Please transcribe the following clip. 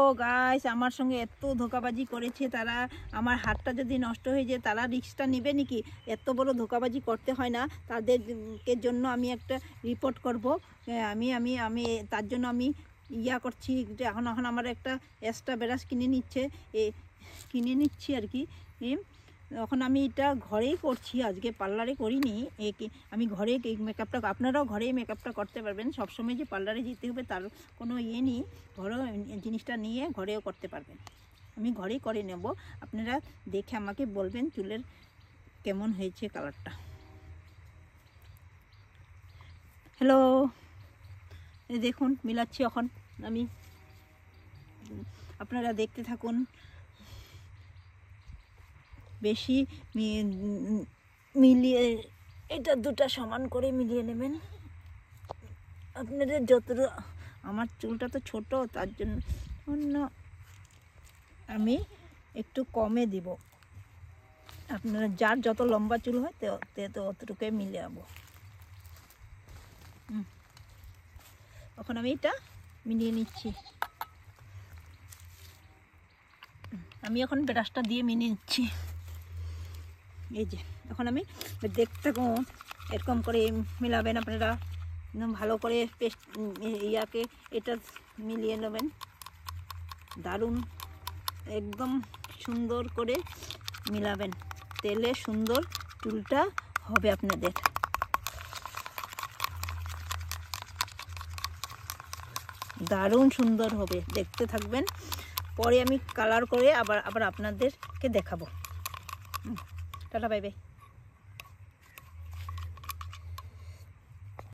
ও guys, আমার সঙ্গে এত ধোঁকাবাজি করেছে তারা। আমার হাতটা যদি নষ্ট হয়ে যায় তারা রিস্কটা নেবে নাকি? এত বড় ধোঁকাবাজি করতে হয় না। তাদেরকে জন্য আমি একটা রিপোর্ট করব। আমি আমি আমি তার জন্য আমি করছি। এখন এখন আমার একটা এক্সট্রা ব্রাশ কিনে নিচ্ছি আর কি। এখন আমি এটা ঘরেই করছি, আজকে পার্লারে করিনি। আমি ঘরে মেকআপটা, আপনারাও ঘরেই মেকআপটা করতে পারবেন। সবসময় যে পার্লারে যেতে হবে তার কোনো নেই। ঘরেও জিনিসটা নিয়ে ঘরেও করতে পারবেন। আমি ঘরেই করে নেব। আপনারা দেখে আমাকে বলবেন চুলের কেমন হয়েছে কালারটা। হ্যালো, দেখুন মিলাচ্ছি এখন আমি, আপনারা দেখতে থাকুন। বেশি মিলিয়ে এটা দুটা সমান করে মিলিয়ে নেবেন আপনাদের যতটা। আমার চুলটা তো ছোট, তার জন্য আমি একটু কমে দিব। আপনারা যার যত লম্বা চুল হয় তো অতটুকুই মিলে যাবো। এখন আমি এটা মিলিয়ে নিচ্ছি। আমি এখন ব্রাশটা দিয়ে মিলিয়ে নিচ্ছি। এই যে এখন আমি দেখতে এরকম করে মিলাবেন আপনারা। একদম ভালো করে পেস্ট এটা মিলিয়ে নেবেন। দারুণ একদম সুন্দর করে মিলাবেন। তেলে সুন্দর চুলটা হবে আপনাদের। দারুণ সুন্দর হবে, দেখতে থাকবেন। পরে আমি কালার করে আবার আপনাদেরকে দেখাবো। Tata, bye bye.